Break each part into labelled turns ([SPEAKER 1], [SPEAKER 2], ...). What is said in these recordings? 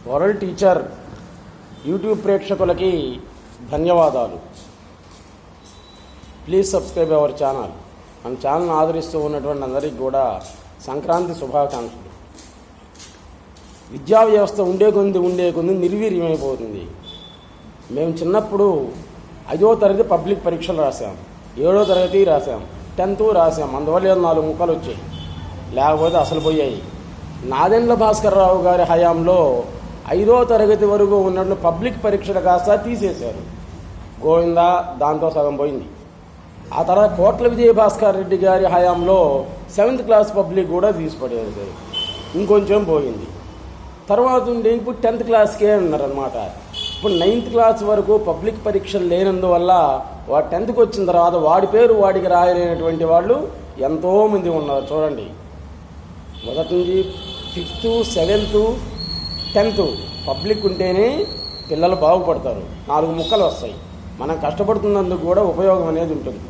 [SPEAKER 1] World teacher YouTube ప్రేక్షకులకి ధన్యవాదాలు. Please subscribe our channel. మన ఛానల్ని ఆదరిస్తూ ఉన్నటువంటి అందరికీ కూడా సంక్రాంతి శుభాకాంక్షలు. విద్యా వ్యవస్థ ఉండే కొద్ది నిర్వీర్యమైపోతుంది. మేము చిన్నప్పుడు 5వ తరగతి పబ్లిక్ పరీక్షలు రాసాం, 7వ తరగతి రాసాం, 10th రాసాం. అందువల్ల 4 ముక్కలు వచ్చాయి, లేకపోతే అసలు పోయాయి. నాదెండ్ల భాస్కర్రావు గారి హయాంలో 5వ తరగతి వరకు ఉన్నట్లు పబ్లిక్ పరీక్షలు కాస్త తీసేశారు. గోవిందా, దాంతో సగం పోయింది. ఆ తర్వాత కోట్ల విజయభాస్కర్ రెడ్డి గారి హయాంలో 7th క్లాస్ పబ్లిక్ కూడా తీసిపడేది, ఇంకొంచెం పోయింది. తర్వాత ఉండి ఇప్పుడు 10th క్లాస్కే ఉన్నారనమాట. ఇప్పుడు 9th క్లాస్ వరకు పబ్లిక్ పరీక్షలు లేనందువల్ల వాడు 10th వచ్చిన తర్వాత వాడి పేరు వాడికి రాయలేనటువంటి వాళ్ళు ఎంతోమంది ఉన్నారు. చూడండి, మొదటి నుంచి 5th, 7th, 10th పబ్లిక్ ఉంటేనే పిల్లలు బాగుపడతారు. 4 ముక్కలు వస్తాయి. మనం కష్టపడుతున్నందుకు కూడా ఉపయోగం అనేది ఉంటుంది.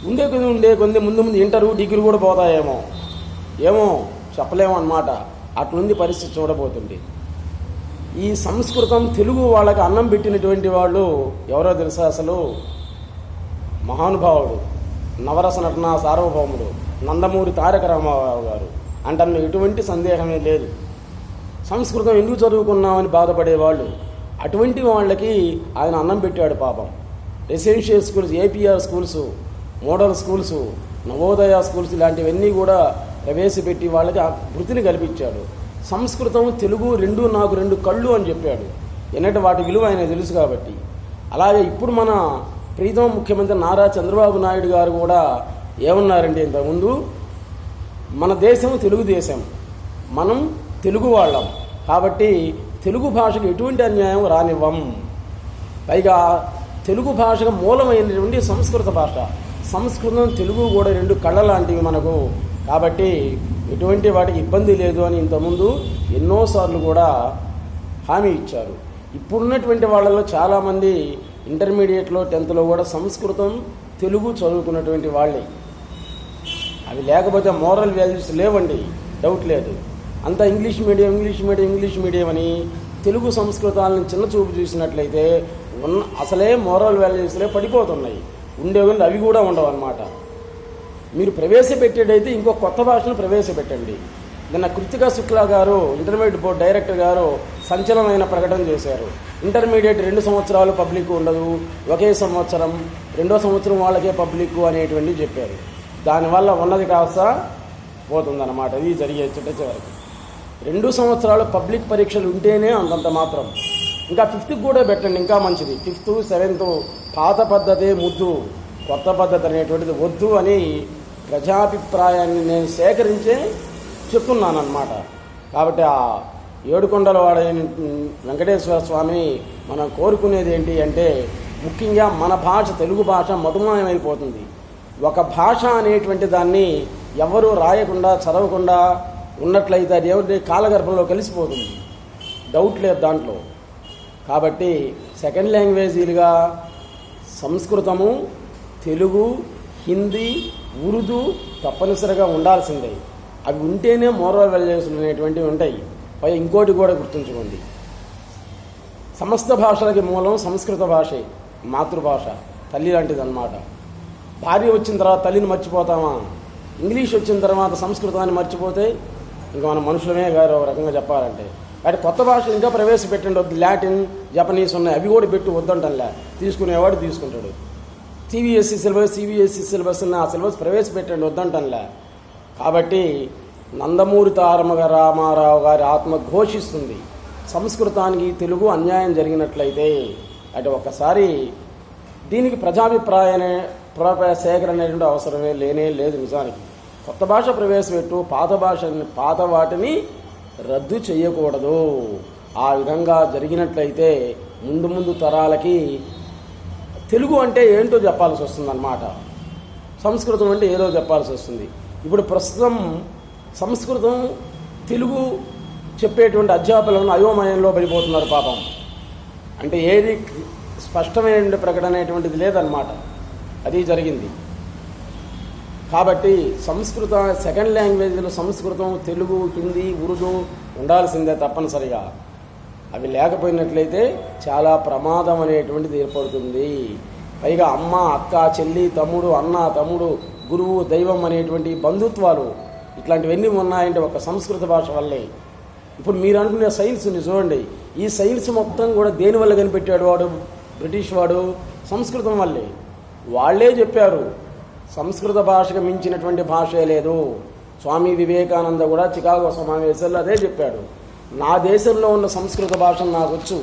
[SPEAKER 1] ఉండే కొద్ది ముందు ఇంటరు, డిగ్రీ కూడా పోతాయేమో, ఏమో చెప్పలేము అన్నమాట. అట్లుంది పరిస్థితి చూడబోతుంది. ఈ సంస్కృతం తెలుగు వాళ్ళకి అన్నం పెట్టినటువంటి వాళ్ళు ఎవరో తెలుసా? అసలు మహానుభావుడు, నవరస నటన సార్వభౌముడు నందమూరి తారక రామారావు గారు అంటే ఎటువంటి సందేహమే లేదు. సంస్కృతం ఎందుకు చదువుకున్నామని బాధపడేవాళ్ళు, అటువంటి వాళ్ళకి ఆయన అన్నం పెట్టాడు పాపం. Residential schools, APR schools, model schools, Navodaya schools ఇలాంటివన్నీ కూడా ప్రవేశపెట్టి వాళ్ళకి వృత్తిని కల్పించాడు. సంస్కృతం తెలుగు రెండు నాకు 2 కళ్ళు అని చెప్పాడు. ఎన్నటి వాటి విలువ ఆయన తెలుసు కాబట్టి. అలాగే ఇప్పుడు మన ప్రీతమ ముఖ్యమంత్రి నారా చంద్రబాబు నాయుడు గారు కూడా ఏమన్నారంటే, ఇంతకుముందు మన దేశం తెలుగు దేశం, మనం తెలుగు వాళ్ళం కాబట్టి తెలుగు భాషకు ఎటువంటి అన్యాయం రానివ్వం. పైగా తెలుగు భాషకు మూలమైనటువంటి సంస్కృత భాష, సంస్కృతం తెలుగు కూడా 2 కళ్ళ లాంటివి మనకు. కాబట్టి ఎటువంటి వాటికి ఇబ్బంది లేదు అని ఇంతకుముందు ఎన్నోసార్లు కూడా హామీ ఇచ్చారు. ఇప్పుడున్నటువంటి వాళ్ళలో చాలామంది ఇంటర్మీడియట్లో 10thలో కూడా సంస్కృతం తెలుగు చదువుకున్నటువంటి వాళ్ళే. అవి లేకపోతే మోరల్ వాల్యూస్ లేవండి, డౌట్ లేదు. అంతా ఇంగ్లీష్ మీడియం అని తెలుగు సంస్కృతాలను చిన్న చూపు చూసినట్లయితే అసలే మోరల్ వాల్యూస్లే పడిపోతున్నాయి. ఉండేవి అవి కూడా ఉండవు అన్నమాట. మీరు ప్రవేశపెట్టేటైతే ఇంకో కొత్త భాషను ప్రవేశపెట్టండి. నిన్న కృతికా శుక్లా గారు, ఇంటర్మీడియట్ బోర్డు డైరెక్టర్ గారు సంచలనమైన ప్రకటన చేశారు. ఇంటర్మీడియట్ 2 సంవత్సరాలు పబ్లిక్ ఉండదు, ఒకే సంవత్సరం, 2వ సంవత్సరం వాళ్ళకే పబ్లిక్ అనేటువంటివి చెప్పారు. దానివల్ల ఉన్నది కాస్త పోతుందన్నమాట. ఇది జరిగే చివరికి 2 సంవత్సరాలు పబ్లిక్ పరీక్షలు ఉంటేనే అంతంత మాత్రం. ఇంకా 5th కూడా పెట్టండి, ఇంకా మంచిది. 5th, 7th పాత పద్ధతే ముద్దు, కొత్త పద్ధతి అనేటువంటిది వద్దు అని ప్రజాభిప్రాయాన్ని నేను సేకరించే చెప్తున్నానమాట. కాబట్టి ఆ ఏడుకొండల వాడైన వెంకటేశ్వర స్వామిని మనం కోరుకునేది ఏంటి అంటే, ముఖ్యంగా మన భాష తెలుగు భాష మధుమయమైపోతుంది. ఒక భాష అనేటువంటి దాన్ని ఎవరు రాయకుండా చదవకుండా ఉన్నట్లయితే అది ఎవరి కాలగర్భంలో కలిసిపోతుంది, డౌట్ లేదు దాంట్లో. కాబట్టి సెకండ్ లాంగ్వేజీలుగా సంస్కృతము, తెలుగు, హిందీ, ఉర్దూ తప్పనిసరిగా ఉండాల్సిందే. అవి ఉంటేనే మోరల్ వాల్యూస్ అనేటువంటివి ఉంటాయి. పై ఇంకోటి కూడా గుర్తుంచుకోండి, సమస్త భాషలకి మూలం సంస్కృత భాషే, మాతృభాష, తల్లి లాంటిది అన్నమాట. భార్య వచ్చిన తర్వాత తల్లిని మర్చిపోతామా? ఇంగ్లీష్ వచ్చిన తర్వాత సంస్కృతాన్ని మర్చిపోతే ఇంకా మన మనుషులమే గారు ఒక రకంగా చెప్పాలంటే. అంటే కొత్త భాషలు ఇంకా ప్రవేశపెట్టండి. వద్దు, లాటిన్, జపనీస్ ఉన్నాయి, అవి కూడా పెట్టి వద్దంటలే, తీసుకునేవాడు తీసుకుంటాడు. సిబిఎస్ఈ సిలబస్ ఉన్న ఆ సిలబస్ ప్రవేశపెట్టండి, వద్దంటలే. కాబట్టి నందమూరి తారక రామారావు గారి ఆత్మ ఘోషిస్తుంది, సంస్కృతానికి తెలుగు అన్యాయం జరిగినట్లయితే అంటే ఒక్కసారి దీనికి ప్రజాభిప్రాయ సేకరణ అనేటువంటి అవసరమే లేనే లేదు. నిజానికి కొత్త భాష ప్రవేశపెట్టు, పాత వాటిని రద్దు చేయకూడదు. ఆ విధంగా జరిగినట్లయితే ముందు తరాలకి తెలుగు అంటే ఏంటో చెప్పాల్సి వస్తుందన్నమాట, సంస్కృతం అంటే ఏదో చెప్పాల్సి వస్తుంది. ఇప్పుడు ప్రస్తుతం సంస్కృతం తెలుగు చెప్పేటువంటి అధ్యాపకులను అయోమయంలో పడిపోతున్నారు పాపం. అంటే ఏది స్పష్టమైన ప్రకటన అనేటువంటిది లేదన్నమాట. అది జరిగింది. కాబట్టి సంస్కృత సెకండ్ లాంగ్వేజ్లో సంస్కృతం, తెలుగు, హిందీ, ఉర్దూ ఉండాల్సిందే తప్పనిసరిగా. అవి లేకపోయినట్లయితే చాలా ప్రమాదం అనేటువంటిది ఏర్పడుతుంది. పైగా అమ్మ, అక్క, చెల్లి, తమ్ముడు, అన్న, తమ్ముడు, గురువు, దైవం అనేటువంటి బంధుత్వాలు ఇట్లాంటివన్నీ ఉన్నాయంటే ఒక సంస్కృత భాష వల్లే. ఇప్పుడు మీరు అనుకునే సైన్స్ చూడండి, ఈ సైన్స్ మొత్తం కూడా దేనివల్ల కనిపెట్టాడు వాడు? బ్రిటిష్ వాడు సంస్కృతం వల్లే. వాళ్ళే చెప్పారు సంస్కృత భాషకు మించినటువంటి భాషే లేదు. స్వామి వివేకానంద కూడా చికాగో సమావేశాల్లో అదే చెప్పాడు. నా దేశంలో ఉన్న సంస్కృత భాషను నాకు వచ్చు.